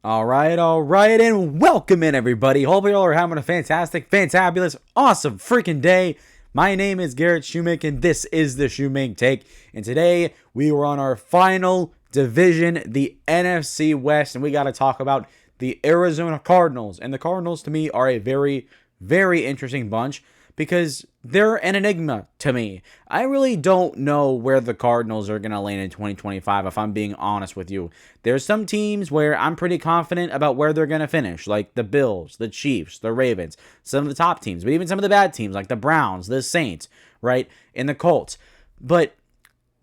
All right, and welcome in, everybody. Hope you all are having a fantastic, fantabulous, awesome freaking day. My name is Garrett Shoemake, and this is the Shoemake Take. And today, we were on our final division, the NFC West, and we got to talk about the Arizona Cardinals. And the Cardinals, to me, are a very, very interesting bunch because they're an enigma to me. I really don't know where the Cardinals are going to land in 2025, if I'm being honest with you. There's some teams where I'm pretty confident about where they're going to finish, like the Bills, the Chiefs, the Ravens, some of the top teams, but even some of the bad teams, like the Browns, the Saints, right, and the Colts. But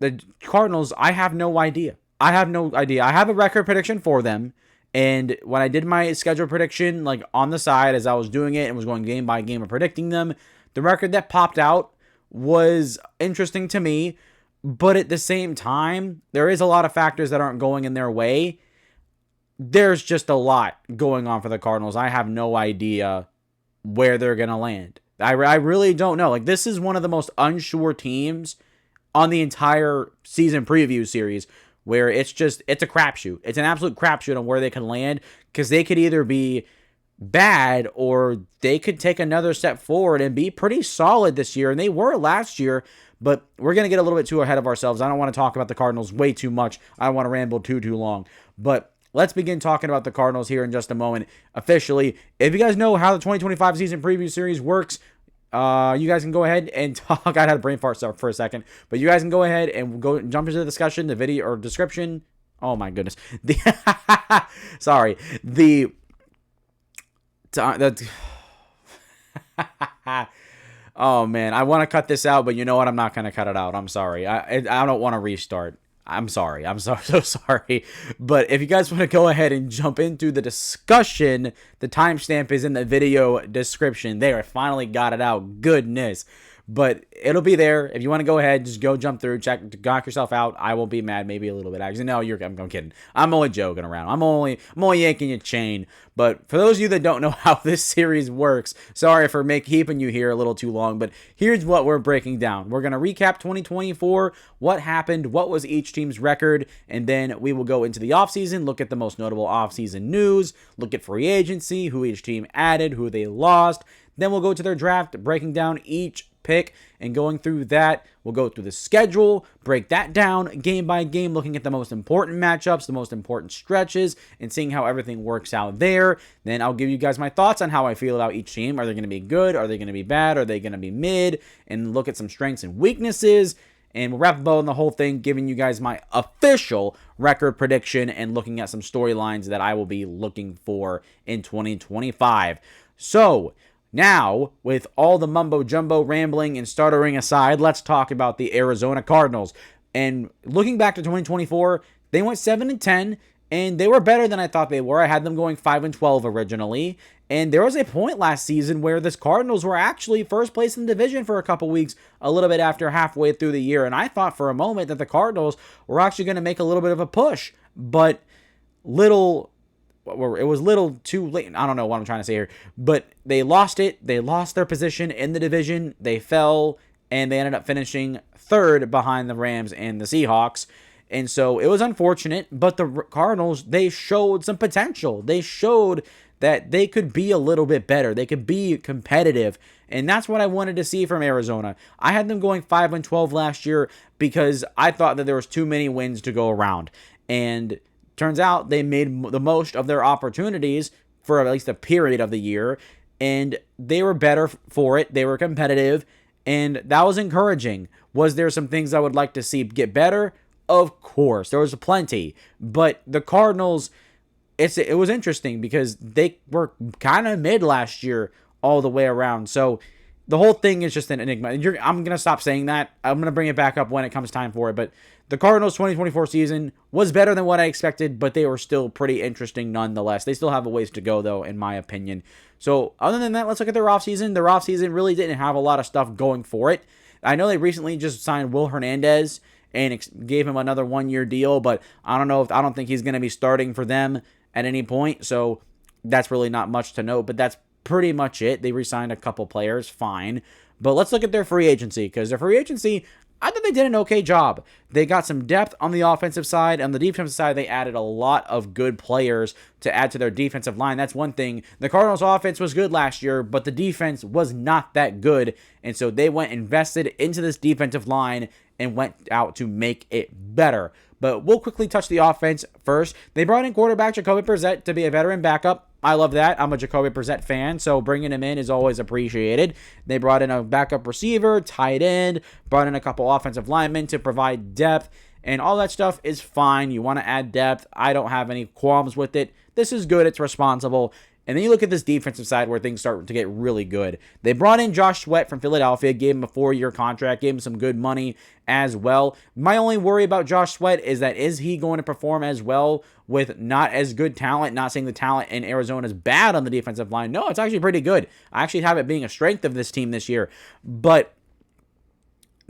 the Cardinals, I have no idea. I have a record prediction for them. And when I did my schedule prediction, like on the side as I was doing it and was going game by game and predicting them, the record that popped out was interesting to me, but at the same time, there is a lot of factors that aren't going in their way. There's just a lot going on for the Cardinals. I have no idea where they're going to land. I really don't know. Like, this is one of the most unsure teams on the entire season preview series, where it's a crapshoot. It's an absolute crapshoot on where they can land, because they could either be bad or they could take another step forward and be pretty solid this year, and they were last year. But we're going to get a little bit too ahead of ourselves. I don't want to talk about the Cardinals way too much. I don't want to ramble too long, but let's begin talking about the Cardinals here in just a moment. Officially, if you guys know how the 2025 season preview series works, you guys can go ahead and talk. I had a brain fart for a second, but you guys can go ahead and go jump into the discussion, the video or description. Oh my goodness. Oh man, I want to cut this out, but you know what? I'm not going to cut it out. I'm sorry. I don't want to restart. I'm sorry. I'm so sorry. But if you guys want to go ahead and jump into the discussion, the timestamp is in the video description. There, I finally got it out. Goodness. But it'll be there. If you want to go ahead, just go jump through, knock yourself out. I won't be mad, maybe a little bit. Actually, no, I'm kidding. I'm only joking around. I'm only yanking your chain. But for those of you that don't know how this series works, sorry for keeping you here a little too long, but here's what we're breaking down. We're going to recap 2024, what happened, what was each team's record, and then we will go into the offseason, look at the most notable offseason news, look at free agency, who each team added, who they lost. Then we'll go to their draft, breaking down each pick and going through that. We'll go through the schedule, break that down game by game, looking at the most important matchups, the most important stretches, and seeing how everything works out there. Then I'll give you guys my thoughts on how I feel about each team. Are they going to be good? Are they going to be bad? Are they going to be mid? And look at some strengths and weaknesses. And we'll wrap up on the whole thing, giving you guys my official record prediction and looking at some storylines that I will be looking for in 2025. So now, with all the mumbo-jumbo rambling and stuttering aside, let's talk about the Arizona Cardinals. And looking back to 2024, they went 7-10, and they were better than I thought they were. I had them going 5-12 originally. And there was a point last season where the Cardinals were actually first place in the division for a couple weeks, a little bit after halfway through the year. And I thought for a moment that the Cardinals were actually going to make a little bit of a push. But it was little too late. I don't know what I'm trying to say here, but they lost it. They lost their position in the division. They fell, and they ended up finishing third behind the Rams and the Seahawks. And so it was unfortunate, but the Cardinals, they showed some potential. They showed that they could be a little bit better. They could be competitive. And that's what I wanted to see from Arizona. I had them going 5-12 last year because I thought that there was too many wins to go around. And turns out they made the most of their opportunities for at least a period of the year, and they were better for it. They were competitive, and that was encouraging. Was there some things I would like to see get better? Of course, there was plenty. But the Cardinals, it was interesting because they were kind of mid last year all the way around. So the whole thing is just an enigma. I'm going to stop saying that. I'm going to bring it back up when it comes time for it. But the Cardinals' 2024 season was better than what I expected, but they were still pretty interesting nonetheless. They still have a ways to go, though, in my opinion. So other than that, let's look at their offseason. Their offseason really didn't have a lot of stuff going for it. I know they recently just signed Will Hernandez and gave him another one-year deal, but I don't think he's going to be starting for them at any point. So that's really not much to note, but that's pretty much it. They re-signed a couple players, fine. But let's look at their free agency, because their free agency I thought they did an okay job. They got some depth on the offensive side. On the defensive side, they added a lot of good players to add to their defensive line. That's one thing. The Cardinals' offense was good last year, but the defense was not that good. And so they went invested into this defensive line and went out to make it better. But we'll quickly touch the offense first. They brought in quarterback Jacoby Brissett to be a veteran backup. I love that. I'm a Jacoby Brissett fan, so bringing him in is always appreciated. They brought in a backup receiver, tight end, brought in a couple offensive linemen to provide depth, and all that stuff is fine. You want to add depth. I don't have any qualms with it. This is good. It's responsible. And then you look at this defensive side where things start to get really good. They brought in Josh Sweat from Philadelphia, gave him a 4-year contract, gave him some good money as well. My only worry about Josh Sweat is he going to perform as well with not as good talent? Not saying the talent in Arizona is bad on the defensive line. No, it's actually pretty good. I actually have it being a strength of this team this year. But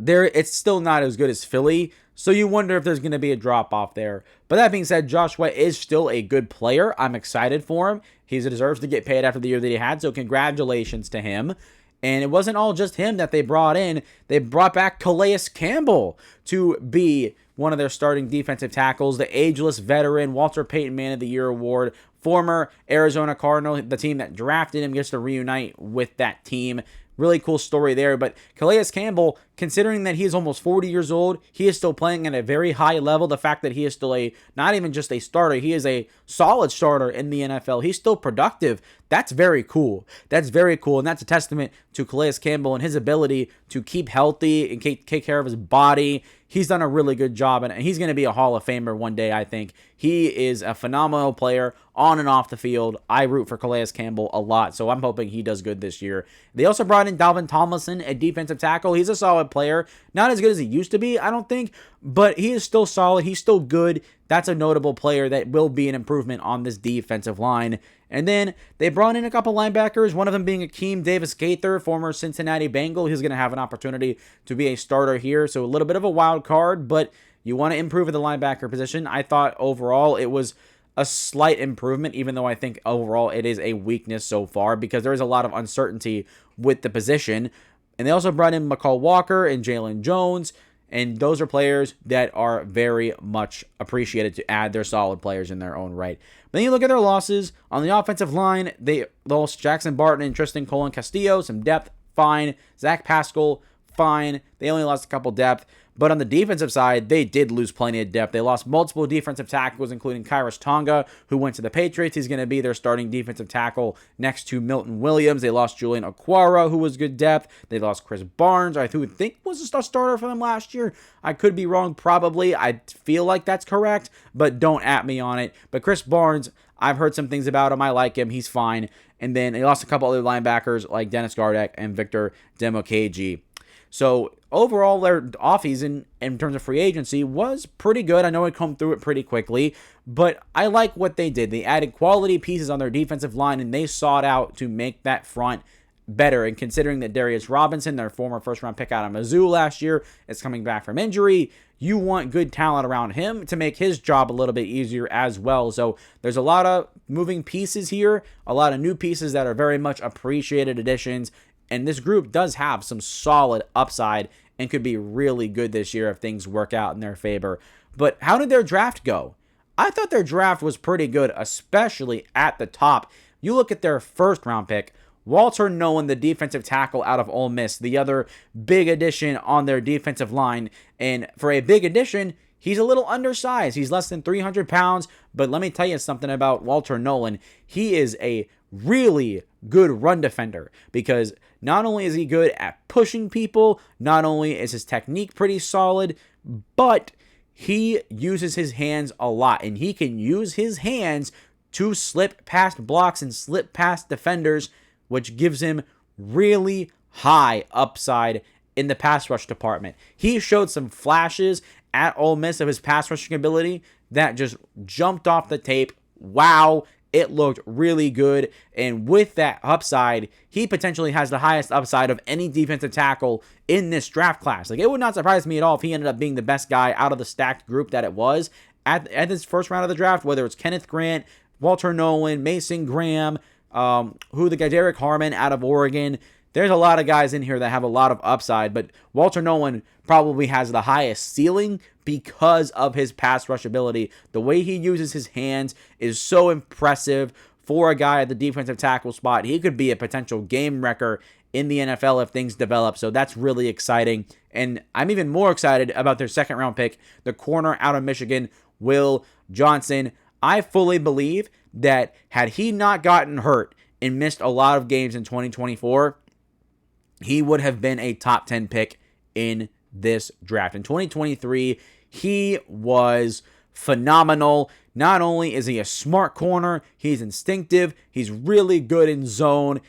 it's still not as good as Philly. So you wonder if there's going to be a drop-off there. But that being said, Josh Sweat is still a good player. I'm excited for him. He deserves to get paid after the year that he had, so congratulations to him. And it wasn't all just him that they brought in. They brought back Calais Campbell to be one of their starting defensive tackles, the ageless veteran, Walter Payton Man of the Year award, former Arizona Cardinal, the team that drafted him, gets to reunite with that team. Really cool story there. But Calais Campbell, considering that he is almost 40 years old, he is still playing at a very high level. The fact that he is still not even just a starter, he is a solid starter in the NFL. He's still productive. That's very cool. That's very cool. And that's a testament to Calais Campbell and his ability to keep healthy and take care of his body. He's done a really good job, and he's going to be a Hall of Famer one day, I think. He is a phenomenal player on and off the field. I root for Calais Campbell a lot, so I'm hoping he does good this year. They also brought in Dalvin Tomlinson, a defensive tackle. He's a solid player. Not as good as he used to be, I don't think, but he is still solid. He's still good. That's a notable player that will be an improvement on this defensive line. And then they brought in a couple linebackers, one of them being Akeem Davis-Gaither, former Cincinnati Bengal. He's going to have an opportunity to be a starter here, so a little bit of a wild card, but you want to improve at the linebacker position. I thought overall it was a slight improvement, even though I think overall it is a weakness so far because there is a lot of uncertainty with the position. And they also brought in McCall Walker and Jalen Jones, and those are players that are very much appreciated to add. They're solid players in their own right. But then you look at their losses. On the offensive line, they lost Jackson Barton and Tristan Colon Castillo. Some depth, fine. Zach Pascal, fine. They only lost a couple depth. But on the defensive side, they did lose plenty of depth. They lost multiple defensive tackles, including Kairos Tonga, who went to the Patriots. He's going to be their starting defensive tackle next to Milton Williams. They lost Julian Okwara, who was good depth. They lost Chris Barnes, who I think was a starter for them last year. I could be wrong, probably. I feel like that's correct, but don't at me on it. But Chris Barnes, I've heard some things about him. I like him. He's fine. And then they lost a couple other linebackers like Dennis Gardeck and Victor Demokaji. So overall, their offseason in terms of free agency was pretty good. I know it come through it pretty quickly, but I like what they did. They added quality pieces on their defensive line, and they sought out to make that front better. And considering that Darius Robinson, their former first-round pick out of Mizzou last year, is coming back from injury, you want good talent around him to make his job a little bit easier as well. So there's a lot of moving pieces here, a lot of new pieces that are very much appreciated additions. And this group does have some solid upside and could be really good this year if things work out in their favor. But how did their draft go? I thought their draft was pretty good, especially at the top. You look at their first-round pick, Walter Nolan, the defensive tackle out of Ole Miss, the other big addition on their defensive line. And for a big addition, he's a little undersized. He's less than 300 pounds. But let me tell you something about Walter Nolan. He is a really good run defender because not only is he good at pushing people, not only is his technique pretty solid, but he uses his hands a lot, and he can use his hands to slip past blocks and slip past defenders, which gives him really high upside in the pass rush department. He showed some flashes at Ole Miss of his pass rushing ability that just jumped off the tape. Wow. It looked really good, and with that upside, he potentially has the highest upside of any defensive tackle in this draft class. Like, it would not surprise me at all if he ended up being the best guy out of the stacked group that it was at this first round of the draft, whether it's Kenneth Grant, Walter Nolan, Mason Graham, Derek Harmon out of Oregon. there's a lot of guys in here that have a lot of upside, but Walter Nolan probably has the highest ceiling because of his pass rush ability. The way he uses his hands is so impressive for a guy at the defensive tackle spot. He could be a potential game wrecker in the NFL if things develop, so that's really exciting. And I'm even more excited about their second round pick, the corner out of Michigan, Will Johnson. I fully believe that had he not gotten hurt and missed a lot of games in 2024, he would have been a top 10 pick in this draft. In 2023, he was phenomenal. Not only is he a smart corner, he's instinctive, he's really good in zone.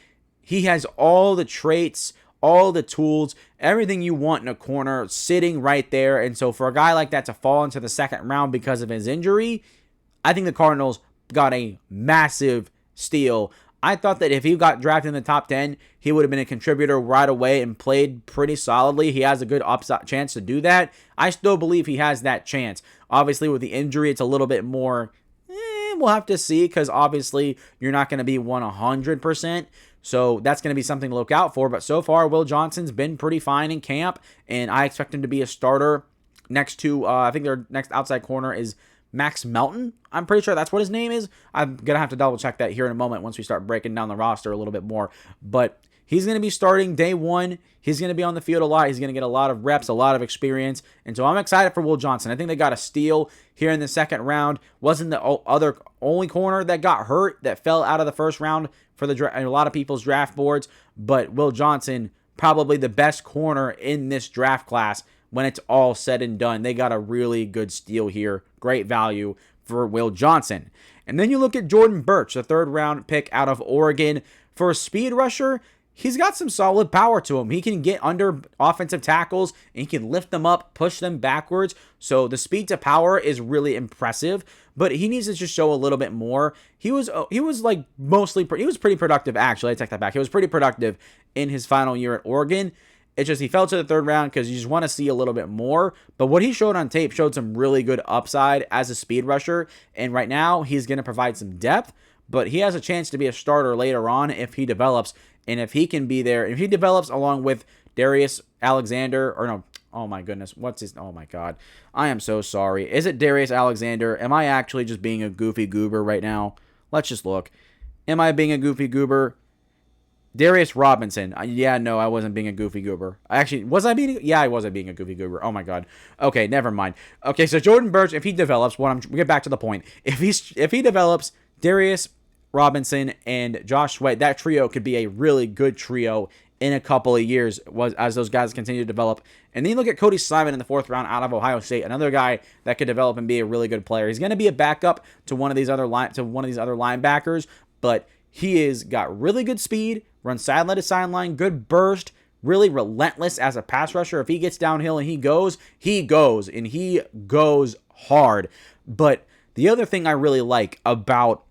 He has all the traits, all the tools, everything you want in a corner sitting right there. And so for a guy like that to fall into the second round because of his injury, I think the Cardinals got a massive steal. I thought that if he got drafted in the top 10, he would have been a contributor right away and played pretty solidly. He has a good upside chance to do that. I still believe he has that chance. Obviously, with the injury, it's a little bit more, we'll have to see, because obviously you're not going to be 100%. So that's going to be something to look out for. But so far, Will Johnson's been pretty fine in camp, and I expect him to be a starter next to, I think their next outside corner is Max Melton. I'm pretty sure that's what his name is. I'm going to have to double check that here in a moment once we start breaking down the roster a little bit more. But he's going to be starting day one. He's going to be on the field a lot. He's going to get a lot of reps, a lot of experience. And so I'm excited for Will Johnson. I think they got a steal here in the second round. Wasn't the other only corner that got hurt, that fell out of the first round for a lot of people's draft boards. But Will Johnson, probably the best corner in this draft class when it's all said and done. They got a really good steal here. Great value for Will Johnson. And then you look at Jordan Burch, the third round pick out of Oregon. For a speed rusher, he's got some solid power to him. He can get under offensive tackles and he can lift them up, push them backwards. So the speed to power is really impressive, but he needs to just show a little bit more. He was like he was pretty productive, actually. I take that back. He was pretty productive in his final year at Oregon. It's just he fell to the third round because you just want to see a little bit more. But what he showed on tape showed some really good upside as a speed rusher. And right now, he's going to provide some depth. But he has a chance to be a starter later on if he develops. And if he can be there, if he develops along with Darius Alexander, or no, oh my goodness, oh my God. I am so sorry. Is it Darius Alexander? Am I actually just being a goofy goober right now? Let's just look. Am I being a goofy goober? Darius Robinson. Yeah, no, I wasn't being a goofy goober. Was I being? Yeah, I wasn't being a goofy goober. Oh my God. Okay, never mind. Okay, so Jordan Burch, if he develops, we'll get back to the point. If he develops, Darius Robinson and Josh Sweat, that trio could be a really good trio in a couple of years as those guys continue to develop. And then you look at Cody Simon in the fourth round out of Ohio State, another guy that could develop and be a really good player. He's going to be a backup to one of these other linebackers, but he has got really good speed, runs sideline to sideline, good burst, really relentless as a pass rusher. If he gets downhill and he goes, and he goes hard. But the other thing I really like about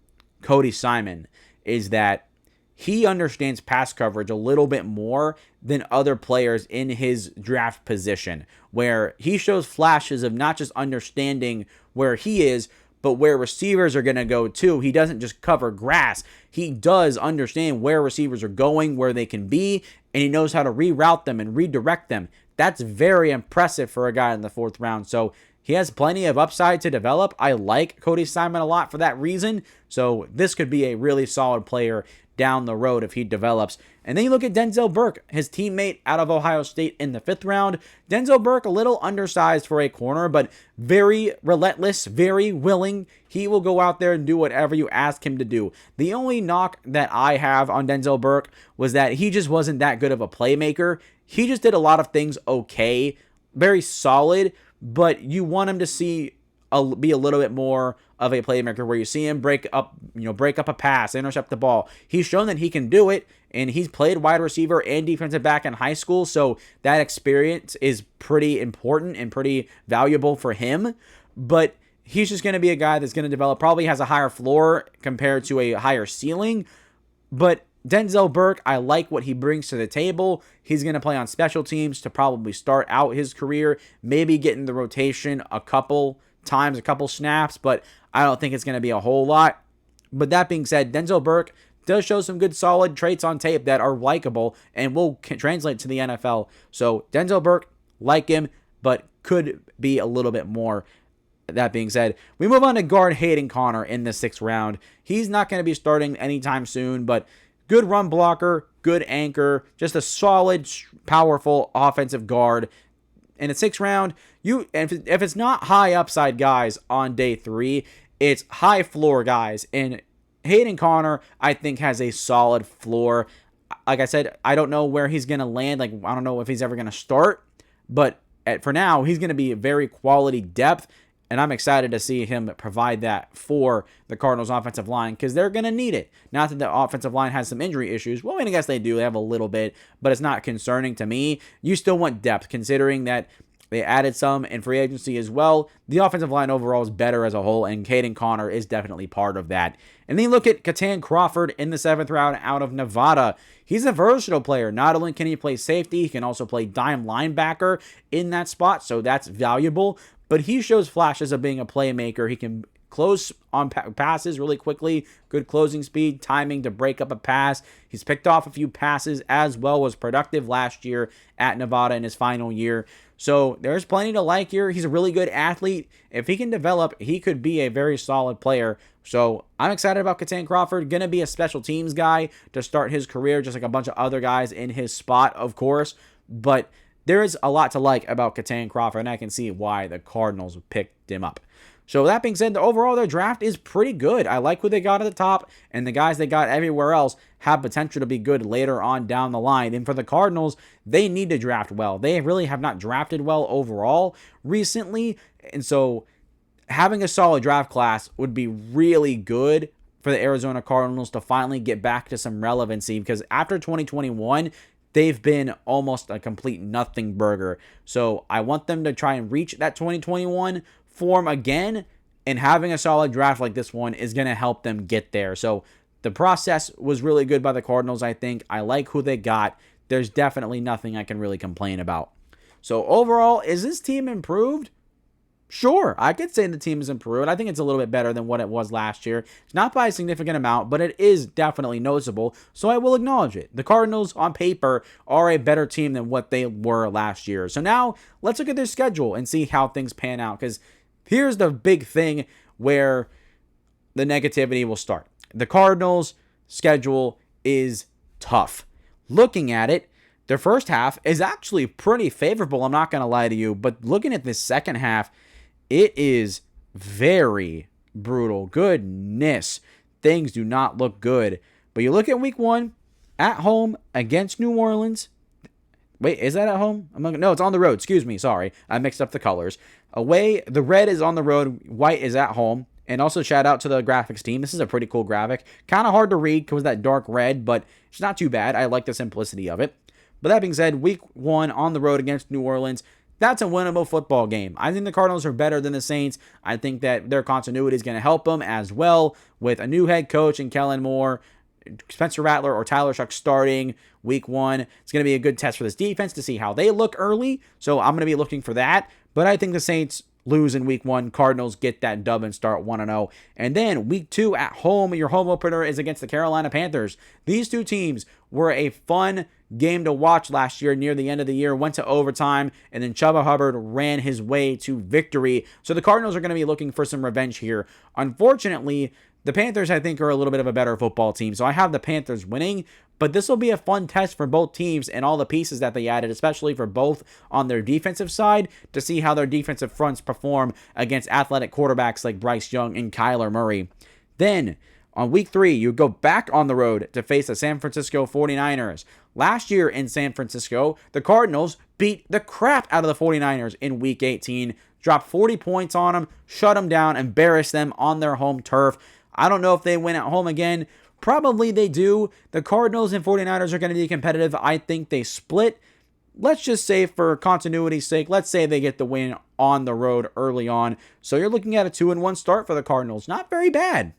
Cody Simon is that he understands pass coverage a little bit more than other players in his draft position, where he shows flashes of not just understanding where he is, but where receivers are going to go too. He doesn't just cover grass. He does understand where receivers are going, where they can be, and he knows how to reroute them and redirect them. That's very impressive for a guy in the fourth round. So he has plenty of upside to develop. I like Cody Simon a lot for that reason. So this could be a really solid player down the road if he develops. And then you look at Denzel Burke, his teammate out of Ohio State in the fifth round. Denzel Burke, a little undersized for a corner, but very relentless, very willing. He will go out there and do whatever you ask him to do. The only knock that I have on Denzel Burke was that he just wasn't that good of a playmaker. He just did a lot of things okay, very solid, but you want him to be a little bit more of a playmaker, where you see him break up a pass, intercept the ball. He's shown that he can do it, and he's played wide receiver and defensive back in high school, so that experience is pretty important and pretty valuable for him. But he's just going to be a guy that's going to develop, probably has a higher floor compared to a higher ceiling. But Denzel Burke, I like what he brings to the table. He's going to play on special teams to probably start out his career, maybe get in the rotation a couple times, a couple snaps, but I don't think it's going to be a whole lot. But that being said, Denzel Burke, does show some good solid traits on tape that are likable and will translate to the NFL. So Denzel Burke, like him, but could be a little bit more. That being said, we move on to guard Hayden Conner in the 6th round. He's not going to be starting anytime soon, but good run blocker, good anchor, just a solid, powerful offensive guard. In the 6th round, if it's not high upside guys on day 3, it's high floor guys. And Hayden Conner, I think, has a solid floor. Like I said, I don't know where he's going to land. Like, I don't know if he's ever going to start. But for now, he's going to be very quality depth. And I'm excited to see him provide that for the Cardinals offensive line because they're going to need it. Not that the offensive line has some injury issues. Well, I guess they do. They have a little bit, but it's not concerning to me. You still want depth considering that they added some in free agency as well. The offensive line overall is better as a whole, and Hayden Conner is definitely part of that. And then you look at Catan Crawford in the 7th round out of Nevada. He's a versatile player. Not only can he play safety, he can also play dime linebacker in that spot, so that's valuable. But he shows flashes of being a playmaker. He can close on passes really quickly, good closing speed, timing to break up a pass. He's picked off a few passes as well, was productive last year at Nevada in his final year. So there's plenty to like here. He's a really good athlete. If he can develop, he could be a very solid player. So I'm excited about Catan Crawford. Going to be a special teams guy to start his career, just like a bunch of other guys in his spot, of course. But there is a lot to like about Catan Crawford, and I can see why the Cardinals picked him up. So that being said, overall their draft is pretty good. I like who they got at the top, and the guys they got everywhere else have potential to be good later on down the line. And for the Cardinals, they need to draft well. They really have not drafted well overall recently, and so having a solid draft class would be really good for the Arizona Cardinals to finally get back to some relevancy, because after 2021, they've been almost a complete nothing burger. So I want them to try and reach that 2021 form again, and having a solid draft like this one is going to help them get there. So the process was really good by the Cardinals, I think. I like who they got. There's definitely nothing I can really complain about. So overall, is this team improved? Sure, I could say the team is improved. I think it's a little bit better than what it was last year. It's not by a significant amount, but it is definitely noticeable, so I will acknowledge it. The Cardinals, on paper, are a better team than what they were last year. So now, let's look at their schedule and see how things pan out, because here's the big thing where the negativity will start. The Cardinals' schedule is tough. Looking at it, their first half is actually pretty favorable, I'm not going to lie to you, but looking at this second half, it is very brutal. Goodness, things do not look good. But you look at week 1, at home against New Orleans. Wait, is that at home? No, it's on the road. Excuse me. Sorry. I mixed up the colors. Away, the red is on the road. White is at home. And also shout out to the graphics team. This is a pretty cool graphic. Kind of hard to read because of that dark red, but it's not too bad. I like the simplicity of it. But that being said, week 1 on the road against New Orleans, that's a winnable football game. I think the Cardinals are better than the Saints. I think that their continuity is going to help them as well with a new head coach and Kellen Moore, Spencer Rattler or Tyler Shuck starting week 1. It's going to be a good test for this defense to see how they look early. So I'm going to be looking for that. But I think the Saints lose in week 1. Cardinals get that dub and start 1-0. And then week 2 at home, your home opener is against the Carolina Panthers. These two teams were a fun game to watch last year near the end of the year, went to overtime, and then Chuba Hubbard ran his way to victory. So the Cardinals are going to be looking for some revenge here. Unfortunately, the Panthers, I think, are a little bit of a better football team. So I have the Panthers winning, but this will be a fun test for both teams and all the pieces that they added, especially for both on their defensive side, to see how their defensive fronts perform against athletic quarterbacks like Bryce Young and Kyler Murray. Then, on week 3, you go back on the road to face the San Francisco 49ers. Last year in San Francisco, the Cardinals beat the crap out of the 49ers in week 18, dropped 40 points on them, shut them down, embarrassed them on their home turf. I don't know if they win at home again. Probably they do. The Cardinals and 49ers are going to be competitive. I think they split. Let's just say for continuity's sake, let's say they get the win on the road early on. So you're looking at a 2-1 start for the Cardinals. Not very bad.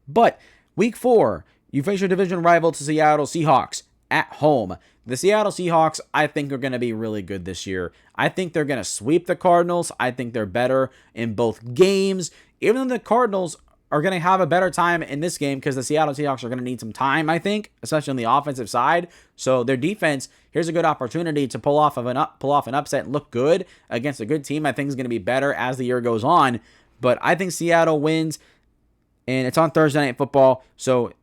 But week 4, you face your division rival to Seattle Seahawks at home. The Seattle Seahawks, I think, are going to be really good this year. I think they're going to sweep the Cardinals. I think they're better in both games. Even though the Cardinals are going to have a better time in this game because the Seattle Seahawks are going to need some time, I think, especially on the offensive side. So their defense, here's a good opportunity to pull off an upset and look good against a good team. I think is going to be better as the year goes on. But I think Seattle wins, and it's on Thursday Night Football. So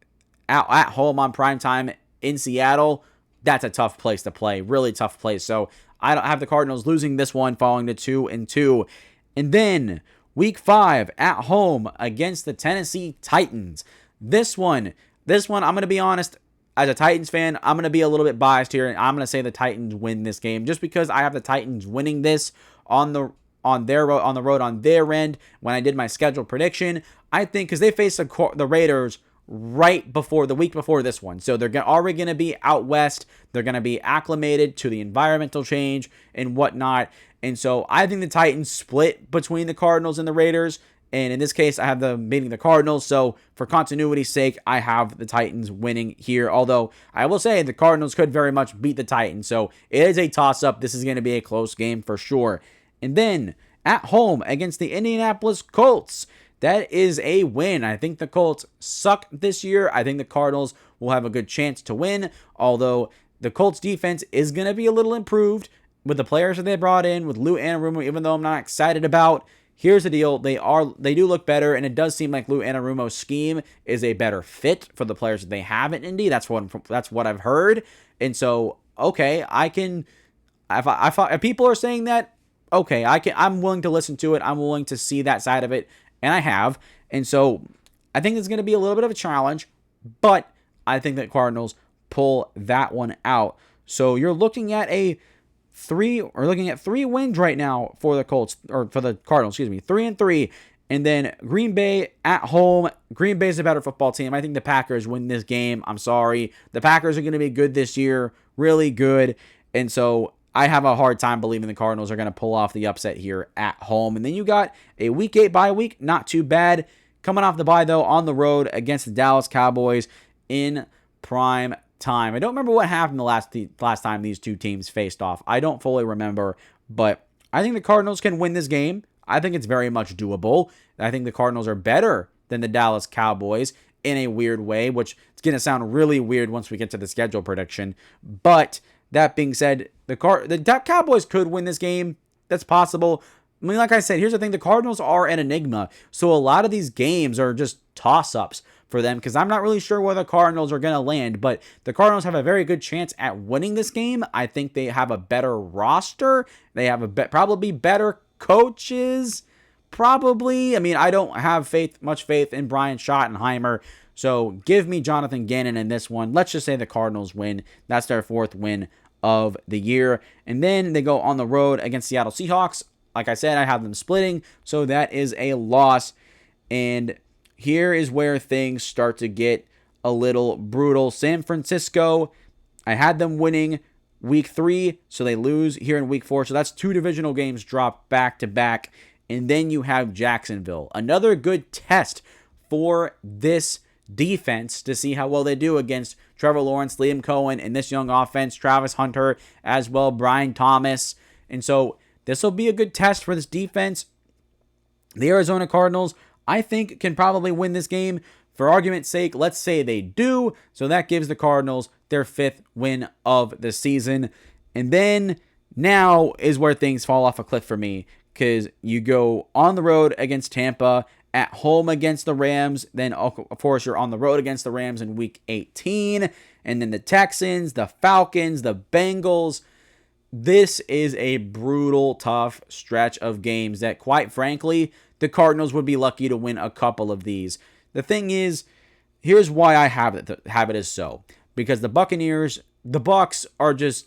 at home on primetime in Seattle, that's a tough place to play. Really tough place. So I don't have the Cardinals losing this one, falling to 2-2. And then Week 5 at home against the Tennessee Titans. This one, I'm going to be honest, as a Titans fan, I'm going to be a little bit biased here, and I'm going to say the Titans win this game just because I have the Titans winning this on the road on their end when I did my schedule prediction. I think because they faced the Raiders right before the week before this one. So they're already going to be out west. They're going to be acclimated to the environmental change and whatnot. And so I think the Titans split between the Cardinals and the Raiders. And in this case, I have them beating the Cardinals. So for continuity's sake, I have the Titans winning here. Although I will say the Cardinals could very much beat the Titans. So it is a toss-up. This is going to be a close game for sure. And then at home against the Indianapolis Colts. That is a win. I think the Colts suck this year. I think the Cardinals will have a good chance to win. Although the Colts defense is going to be a little improved with the players that they brought in, with Lou Anarumo, even though I'm not excited about. Here's the deal. They do look better, and it does seem like Lou Anarumo's scheme is a better fit for the players that they have in Indy. That's what I've heard. And so, okay, I can if people are saying that, okay, I'm willing to listen to it. I'm willing to see that side of it, and I have. And so, I think it's going to be a little bit of a challenge, but I think that Cardinals pull that one out. So, you're looking at three wins right now for the Colts, or for the Cardinals, 3-3. And then Green Bay at home. Green Bay is a better football team. I think the Packers win this game. I'm sorry. The Packers are going to be good this year, really good. And so I have a hard time believing the Cardinals are going to pull off the upset here at home. And then you got a Week 8 bye week. Not too bad. Coming off the bye, though, on the road against the Dallas Cowboys in prime time. I don't remember what happened the last time these two teams faced off. I don't fully remember, but I think the Cardinals can win this game. I think it's very much doable. I think the Cardinals are better than the Dallas Cowboys in a weird way, which is going to sound really weird once we get to the schedule prediction. But that being said, the Cowboys could win this game. That's possible. I mean, like I said, here's the thing. The Cardinals are an enigma. So a lot of these games are just toss-ups for them because I'm not really sure where the Cardinals are going to land. But the Cardinals have a very good chance at winning this game. I think they have a better roster. They have probably better coaches. Probably. I mean, I don't have much faith in Brian Schottenheimer. So give me Jonathan Gannon in this one. Let's just say the Cardinals win. That's their 4th win of the year. And then they go on the road against Seattle Seahawks. Like I said, I have them splitting, so that is a loss. And here is where things start to get a little brutal. San Francisco, I had them winning Week 3, so they lose here in Week 4. So that's 2 divisional games dropped back to back. And then you have Jacksonville. Another good test for this defense to see how well they do against Trevor Lawrence, Liam Cohen, and this young offense, Travis Hunter, as well, Brian Thomas. And so this will be a good test for this defense. The Arizona Cardinals, I think, can probably win this game. For argument's sake, let's say they do. So that gives the Cardinals their 5th win of the season. And then now is where things fall off a cliff for me, because you go on the road against Tampa, at home against the Rams. Then, of course, you're on the road against the Rams in Week 18. And then the Texans, the Falcons, the Bengals. This is a brutal, tough stretch of games that, quite frankly, the Cardinals would be lucky to win a couple of these. The thing is, here's why I have it as so. Because the Bucs are just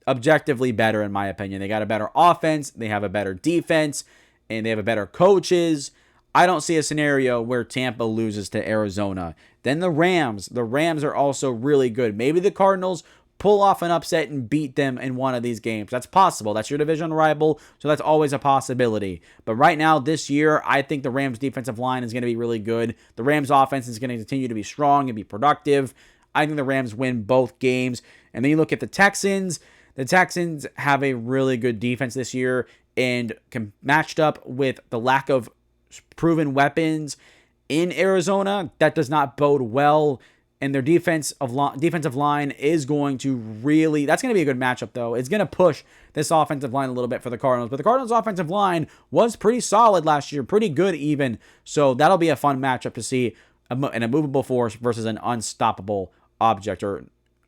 objectively better, in my opinion. They got a better offense, they have a better defense, and they have a better coaches. I don't see a scenario where Tampa loses to Arizona. Then the Rams are also really good. Maybe the Cardinals pull off an upset and beat them in one of these games. That's possible. That's your division rival, so that's always a possibility. But right now, this year, I think the Rams' defensive line is going to be really good. The Rams' offense is going to continue to be strong and be productive. I think the Rams win both games. And then you look at the Texans. The Texans have a really good defense this year and matched up with the lack of proven weapons in Arizona. That does not bode well. And their defensive line is going to really, that's going to be a good matchup, though. It's going to push this offensive line a little bit for the Cardinals. But the Cardinals' offensive line was pretty solid last year, pretty good even. So that'll be a fun matchup to see, an immovable force versus an unstoppable object, or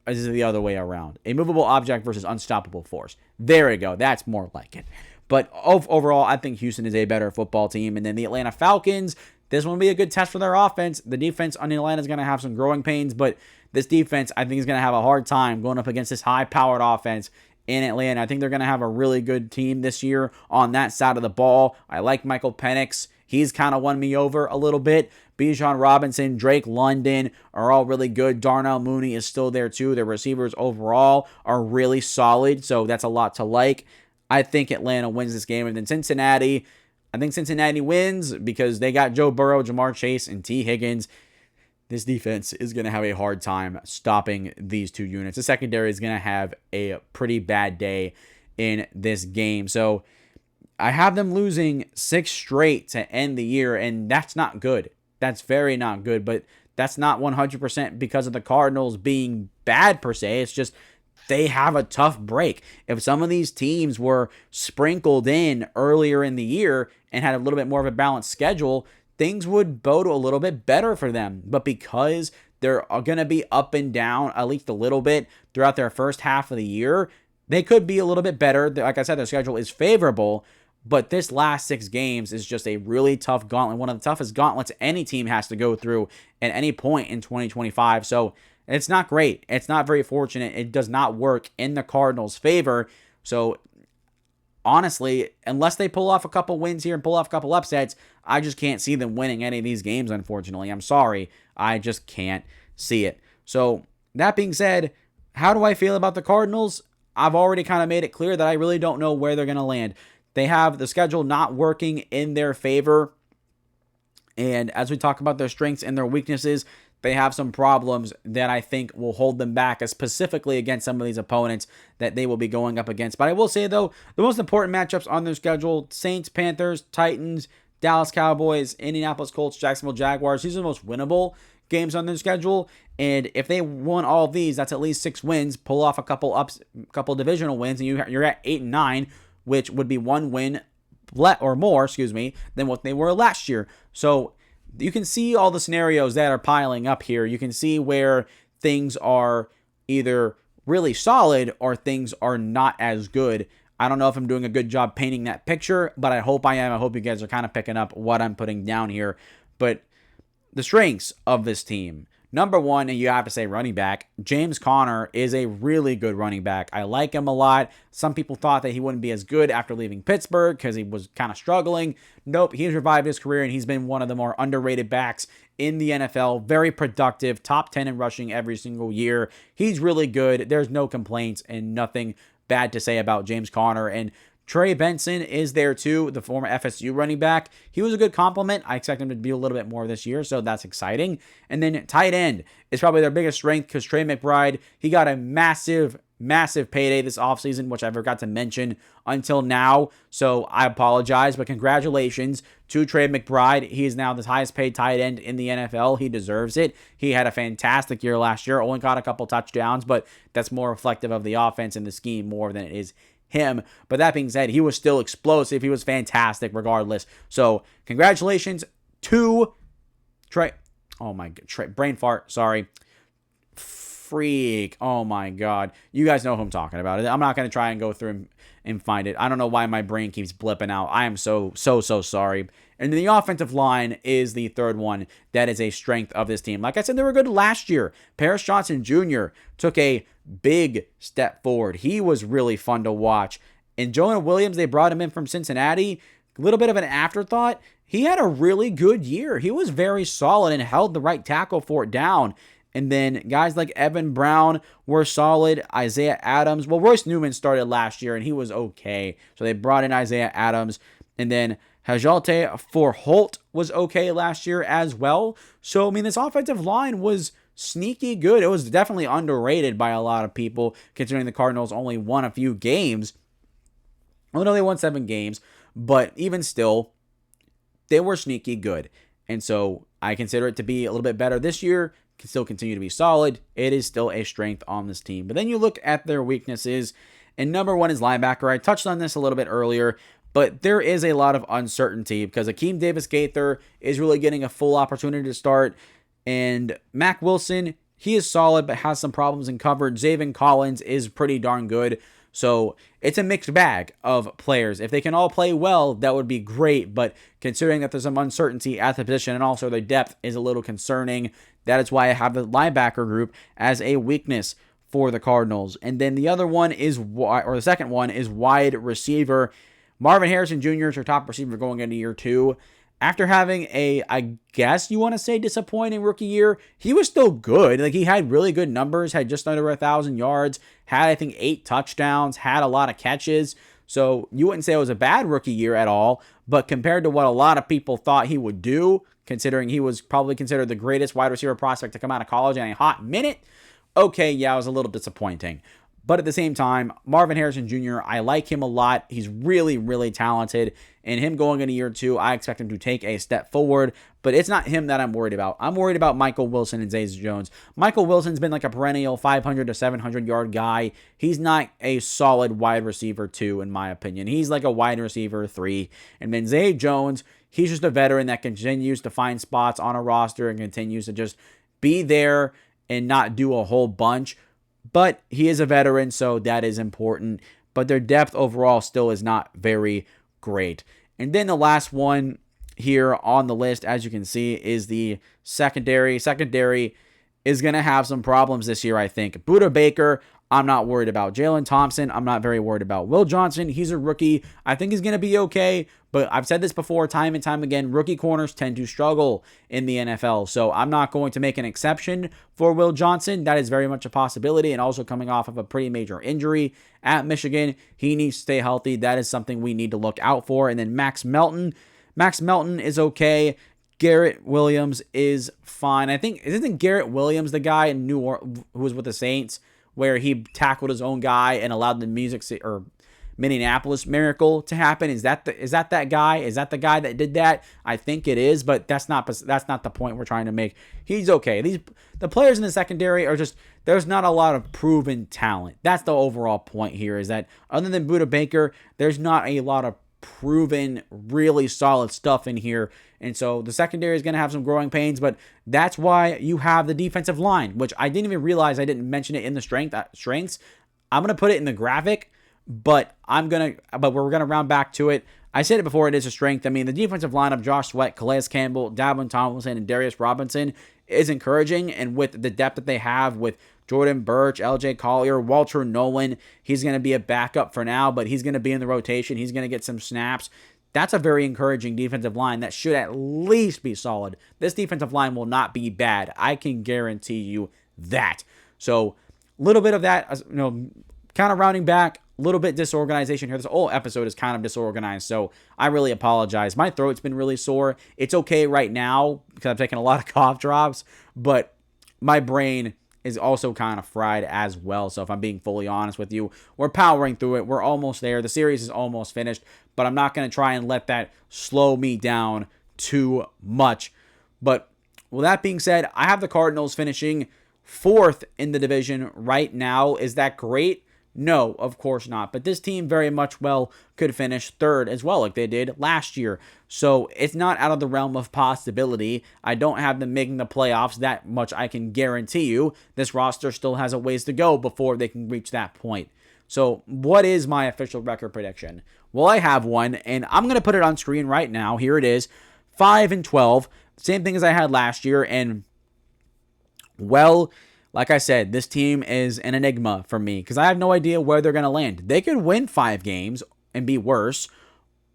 is it the other way around? A movable object versus unstoppable force. There we go. That's more like it. But overall, I think Houston is a better football team. And then the Atlanta Falcons, this one will be a good test for their offense. The defense on Atlanta is going to have some growing pains, but this defense, I think, is going to have a hard time going up against this high-powered offense in Atlanta. I think they're going to have a really good team this year on that side of the ball. I like Michael Penix. He's kind of won me over a little bit. Bijan Robinson, Drake London are all really good. Darnell Mooney is still there too. Their receivers overall are really solid, so that's a lot to like. I think Atlanta wins this game. And then Cincinnati, I think Cincinnati wins because they got Joe Burrow, Jamar Chase, and T. Higgins. This defense is going to have a hard time stopping these two units. The secondary is going to have a pretty bad day in this game. So I have them losing 6 straight to end the year, and that's not good. That's very not good, but that's not 100% because of the Cardinals being bad per se. It's just they have a tough break. If some of these teams were sprinkled in earlier in the year and had a little bit more of a balanced schedule, things would bode a little bit better for them. But because they're going to be up and down at least a little bit throughout their first half of the year, they could be a little bit better. Like I said, their schedule is favorable, but this last 6 games is just a really tough gauntlet, one of the toughest gauntlets any team has to go through at any point in 2025. So it's not great. It's not very fortunate. It does not work in the Cardinals' favor. So honestly, unless they pull off a couple wins here and pull off a couple upsets, I just can't see them winning any of these games, unfortunately. I'm sorry. I just can't see it. So that being said, how do I feel about the Cardinals? I've already kind of made it clear that I really don't know where they're going to land. They have the schedule not working in their favor. And as we talk about their strengths and their weaknesses, they have some problems that I think will hold them back, specifically against some of these opponents that they will be going up against. But I will say, though, the most important matchups on their schedule: Saints, Panthers, Titans, Dallas Cowboys, Indianapolis Colts, Jacksonville Jaguars. These are the most winnable games on their schedule. And if they won all of these, that's at least 6 wins. Pull off a couple divisional wins, and you're at 8-9, which would be 1 win or more, than what they were last year. So you can see all the scenarios that are piling up here. You can see where things are either really solid or things are not as good. I don't know if I'm doing a good job painting that picture, but I hope I am. I hope you guys are kind of picking up what I'm putting down here. But the strengths of this team. Number one, and you have to say running back, James Conner is a really good running back. I like him a lot. Some people thought that he wouldn't be as good after leaving Pittsburgh because he was kind of struggling. Nope, he's revived his career, and he's been one of the more underrated backs in the NFL. Very productive, top 10 in rushing every single year. He's really good. There's no complaints and nothing bad to say about James Conner. And Trey Benson is there too, the former FSU running back. He was a good compliment. I expect him to be a little bit more this year, so that's exciting. And then tight end is probably their biggest strength because Trey McBride, he got a massive payday this offseason, which I forgot to mention until now. So I apologize, but congratulations to Trey McBride. He is now the highest paid tight end in the NFL. He deserves it. He had a fantastic year last year, only got a couple touchdowns, but that's more reflective of the offense and the scheme more than it is him. But that being said, he was still explosive. He was fantastic regardless. So congratulations to Trey. Oh my God. Brain fart. Sorry. Freak. Oh my God. You guys know who I'm talking about. I'm not going to try and go through and find it. I don't know why my brain keeps blipping out. I am so sorry. And the offensive line is the third one that is a strength of this team. Like I said, they were good last year. Paris Johnson Jr. took a big step forward. He was really fun to watch. And Jonah Williams, they brought him in from Cincinnati. A little bit of an afterthought. He had a really good year. He was very solid and held the right tackle for it down. And then guys like Evan Brown were solid. Isaiah Adams. Well, Royce Newman started last year, and he was okay. So they brought in Isaiah Adams. And then Hajalte Forholt was okay last year as well. So, I mean, this offensive line was sneaky good. It was definitely underrated by a lot of people, considering the Cardinals only won a few games. Well, no, they won 7 games. But even still, they were sneaky good. And so I consider it to be a little bit better this year, can still continue to be solid. It is still a strength on this team. But then you look at their weaknesses, and number one is linebacker. I touched on this a little bit earlier, but there is a lot of uncertainty because Akeem Davis-Gaither is really getting a full opportunity to start. And Mac Wilson, he is solid, but has some problems in coverage. Zaven Collins is pretty darn good. So it's a mixed bag of players. If they can all play well, that would be great. But considering that there's some uncertainty at the position and also their depth is a little concerning, that is why I have the linebacker group as a weakness for the Cardinals. And then the other one is, or the second one is wide receiver. Marvin Harrison Jr. is your top receiver going into year 2. After having I guess you want to say disappointing rookie year, he was still good. Like, he had really good numbers, had just under 1,000 yards, had, I think, 8 touchdowns, had a lot of catches. So you wouldn't say it was a bad rookie year at all, but compared to what a lot of people thought he would do, considering he was probably considered the greatest wide receiver prospect to come out of college in a hot minute, okay, yeah, it was a little disappointing. But at the same time, Marvin Harrison Jr., I like him a lot. He's really, really talented. And him going into year 2, I expect him to take a step forward. But it's not him that I'm worried about. I'm worried about Michael Wilson and Zay Jones. Michael Wilson's been like a perennial 500 to 700 yard guy. He's not a solid wide receiver 2, in my opinion. He's like a wide receiver 3. And then Zay Jones, he's just a veteran that continues to find spots on a roster and continues to just be there and not do a whole bunch. But he is a veteran, so that is important. But their depth overall still is not very great. And then the last one here on the list, as you can see, is the secondary. Secondary is going to have some problems this year, I think. Budda Baker, I'm not worried about. Jalen Thompson, I'm not very worried about. Will Johnson, he's a rookie. I think he's going to be okay. But I've said this before time and time again, rookie corners tend to struggle in the NFL. So I'm not going to make an exception for Will Johnson. That is very much a possibility. And also coming off of a pretty major injury at Michigan, he needs to stay healthy. That is something we need to look out for. And then Max Melton. Max Melton is okay. Garrett Williams is fine. I think, isn't Garrett Williams the guy in who was with the Saints, where he tackled his own guy and allowed the Minneapolis Miracle to happen? Is that that guy? Is that the guy that did that? I think it is, but that's not the point we're trying to make. He's okay. The players in the secondary are just, there's not a lot of proven talent. That's the overall point here, is that other than Budda Baker, there's not a lot of proven, really solid stuff in here. And so the secondary is going to have some growing pains, but that's why you have the defensive line, which I didn't even realize I didn't mention it in the strengths. I'm going to put it in the graphic, but we're going to round back to it. I said it before, it is a strength. I mean, the defensive lineup, Josh Sweat, Calais Campbell, Dalvin Tomlinson, and Darius Robinson is encouraging. And with the depth that they have with Jordan Birch, LJ Collier, Walter Nolan, he's going to be a backup for now, but he's going to be in the rotation. He's going to get some snaps. That's a very encouraging defensive line that should at least be solid. This defensive line will not be bad. I can guarantee you that. So a little bit of that, kind of rounding back, a little bit disorganization here. This whole episode is kind of disorganized, so I really apologize. My throat's been really sore. It's okay right now because I'm taking a lot of cough drops, but my brain is also kind of fried as well. So if I'm being fully honest with you, we're powering through it. We're almost there. The series is almost finished, but I'm not going to try and let that slow me down too much. But with that being said, I have the Cardinals finishing 4th in the division right now. Is that great? No, of course not. But this team very much well could finish 3rd as well, like they did last year. So it's not out of the realm of possibility. I don't have them making the playoffs, that much I can guarantee you. This roster still has a ways to go before they can reach that point. So what is my official record prediction? Well, I have one, and I'm going to put it on screen right now. Here it is, 5-12. Same thing as I had last year, and well, like I said, this team is an enigma for me because I have no idea where they're going to land. They could win 5 games and be worse,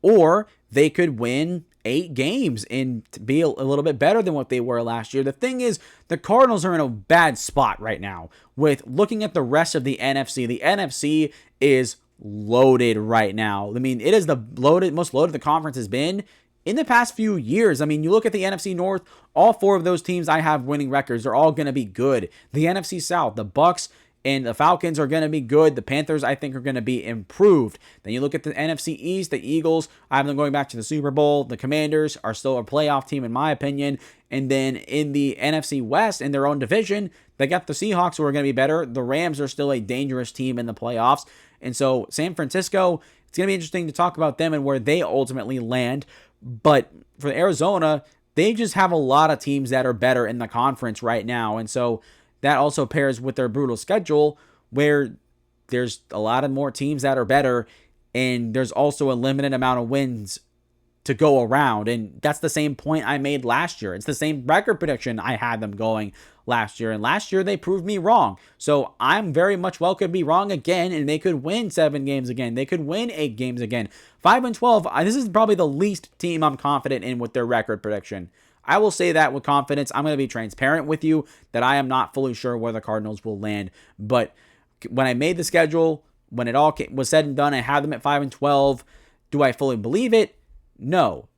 or they could win 8 games and be a little bit better than what they were last year. The thing is, the Cardinals are in a bad spot right now with looking at the rest of the NFC. The NFC is loaded right now. I mean, it is the most loaded the conference has been in the past few years. I mean, you look at the NFC North, all 4 of those teams I have winning records. They're all going to be good. The NFC South, the Bucks And the Falcons are going to be good. The Panthers, I think, are going to be improved. Then you look at the NFC East, the Eagles, I have them going back to the Super Bowl. The Commanders are still a playoff team, in my opinion. And then in the NFC West, in their own division, they got the Seahawks, who are going to be better. The Rams are still a dangerous team in the playoffs. And so San Francisco, it's going to be interesting to talk about them and where they ultimately land. But for Arizona, they just have a lot of teams that are better in the conference right now. And so that also pairs with their brutal schedule, where there's a lot of more teams that are better, and there's also a limited amount of wins to go around. And that's the same point I made last year. It's the same record prediction I had them going last year. And last year they proved me wrong. So I'm very much well could be wrong again, and they could win 7 games again. They could win 8 games again. 5-12, this is probably the least team I'm confident in with their record prediction. I will say that with confidence. I'm going to be transparent with you that I am not fully sure where the Cardinals will land. But when I made the schedule, when it all was said and done, I had them at 5-12. Do I fully believe it? No.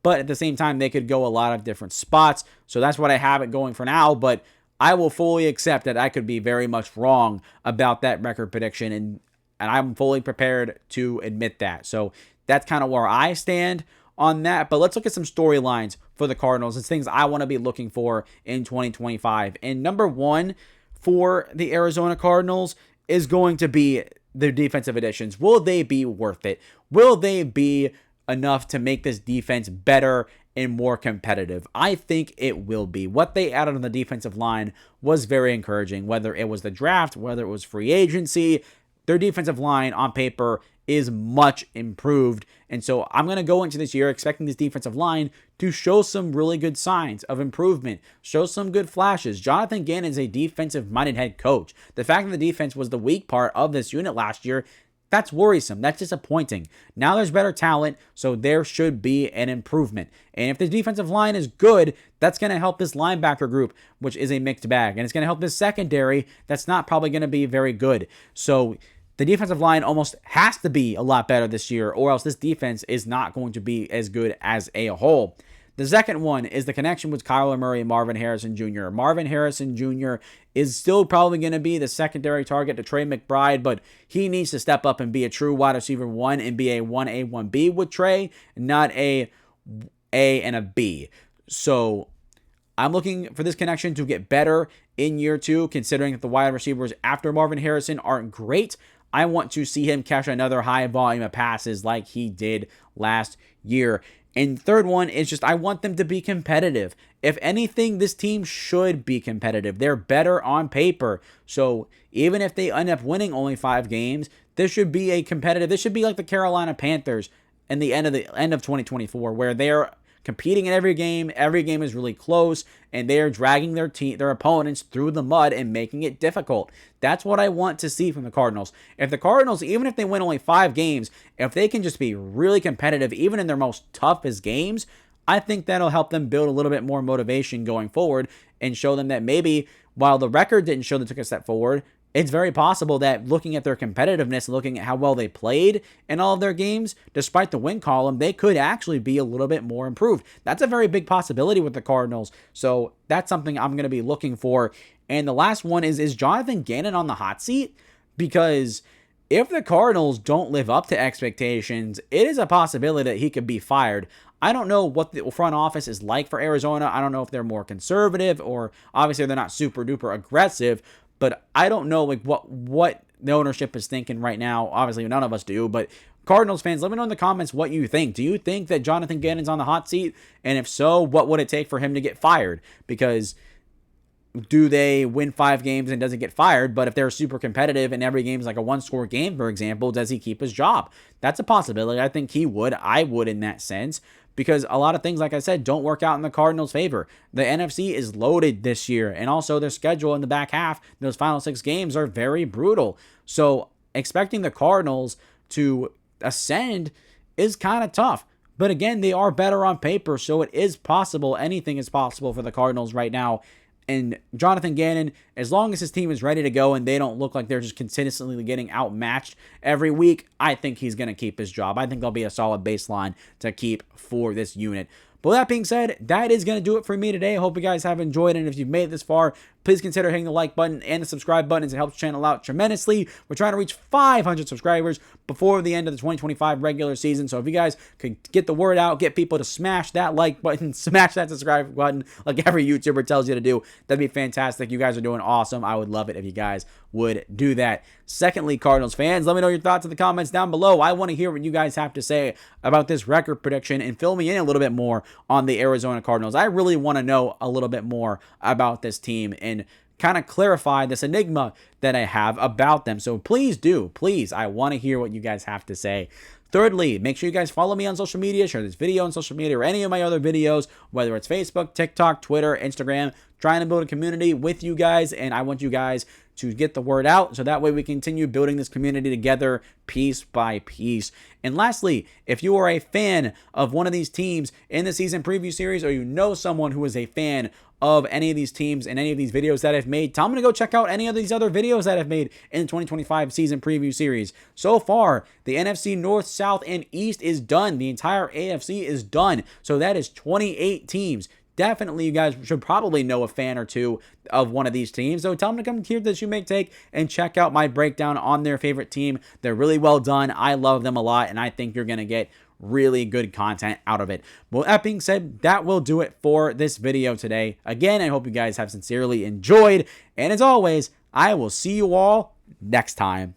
But at the same time, they could go a lot of different spots. So that's what I have it going for now. But I will fully accept that I could be very much wrong about that record prediction. And I'm fully prepared to admit that. So that's kind of where I stand on that. But let's look at some storylines for the Cardinals. It's things I want to be looking for in 2025. And number one for the Arizona Cardinals is going to be their defensive additions. Will they be worth it? Will they be enough to make this defense better and more competitive? I think it will be. What they added on the defensive line was very encouraging, whether it was the draft, whether it was free agency. Their defensive line on paper is much improved. And so I'm going to go into this year expecting this defensive line to show some really good signs of improvement, show some good flashes. Jonathan Gannon is a defensive-minded head coach. The fact that the defense was the weak part of this unit last year, that's worrisome. That's disappointing. Now there's better talent, so there should be an improvement. And if the defensive line is good, that's going to help this linebacker group, which is a mixed bag. And it's going to help this secondary that's not probably going to be very good. So the defensive line almost has to be a lot better this year, or else this defense is not going to be as good as a whole. The second one is the connection with Kyler Murray and Marvin Harrison Jr. Marvin Harrison Jr. is still probably going to be the secondary target to Trey McBride, but he needs to step up and be a true wide receiver 1 and be a 1A, 1B with Trey, not a and a B. So I'm looking for this connection to get better in year 2, considering that the wide receivers after Marvin Harrison aren't great. I want to see him catch another high volume of passes like he did last year. And third one is just I want them to be competitive. If anything, this team should be competitive. They're better on paper. So even if they end up winning only 5 games, this should be a competitive. This should be like the Carolina Panthers in the end of 2024, where they're competing in every game. Every game is really close, and they are dragging their opponents through the mud and making it difficult. That's what I want to see from the Cardinals. If the Cardinals, even if they win only 5 games, if they can just be really competitive, even in their most toughest games, I think that'll help them build a little bit more motivation going forward and show them that maybe while the record didn't show they took a step forward, it's very possible that looking at their competitiveness, looking at how well they played in all of their games, despite the win column, they could actually be a little bit more improved. That's a very big possibility with the Cardinals. So that's something I'm going to be looking for. And the last one is Jonathan Gannon on the hot seat? Because if the Cardinals don't live up to expectations, it is a possibility that he could be fired. I don't know what the front office is like for Arizona. I don't know if they're more conservative, or obviously they're not super duper aggressive. But I don't know like what the ownership is thinking right now. Obviously, none of us do. But Cardinals fans, let me know in the comments what you think. Do you think that Jonathan Gannon's on the hot seat? And if so, what would it take for him to get fired? Because do they win 5 games and doesn't get fired? But if they're super competitive and every game is like a 1-score game, for example, does he keep his job? That's a possibility. I think he would. I would in that sense. Because a lot of things, like I said, don't work out in the Cardinals' favor. The NFC is loaded this year, and also their schedule in the back half, those final 6 games are very brutal. So expecting the Cardinals to ascend is kind of tough. But again, they are better on paper, so it is possible. Anything is possible for the Cardinals right now. And Jonathan Gannon, as long as his team is ready to go and they don't look like they're just consistently getting outmatched every week, I think he's going to keep his job. I think there'll be a solid baseline to keep for this unit. But with that being said, that is going to do it for me today. I hope you guys have enjoyed it. And if you've made it this far, please consider hitting the like button and the subscribe button, as it helps the channel out tremendously. We're trying to reach 500 subscribers before the end of the 2025 regular season. So if you guys could get the word out, get people to smash that like button, smash that subscribe button like every YouTuber tells you to do, that'd be fantastic. You guys are doing awesome. I would love it if you guys would do that. Secondly, Cardinals fans, let me know your thoughts in the comments down below. I want to hear what you guys have to say about this record prediction, and fill me in a little bit more on the Arizona Cardinals. I really want to know a little bit more about this team and kind of clarify this enigma that I have about them. So please do, please, I want to hear what you guys have to say. Thirdly, make sure you guys follow me on social media, share this video on social media or any of my other videos, whether it's Facebook, TikTok, Twitter, Instagram, trying to build a community with you guys, and I want you guys to get the word out so that way we continue building this community together piece by piece. And lastly, if you are a fan of one of these teams in the season preview series, or you know someone who is a fan of any of these teams and any of these videos that I've made, tell them to go check out any of these other videos that I've made in the 2025 season preview series. So far, the NFC North, South, and East is done. The entire AFC is done. So that is 28 teams. Definitely, you guys should probably know a fan or two of one of these teams. So tell them to come here to the Shoemake Take and check out my breakdown on their favorite team. They're really well done. I love them a lot, and I think you're going to get really good content out of it. Well, that being said, that will do it for this video today. Again, I hope you guys have sincerely enjoyed, and as always, I will see you all next time.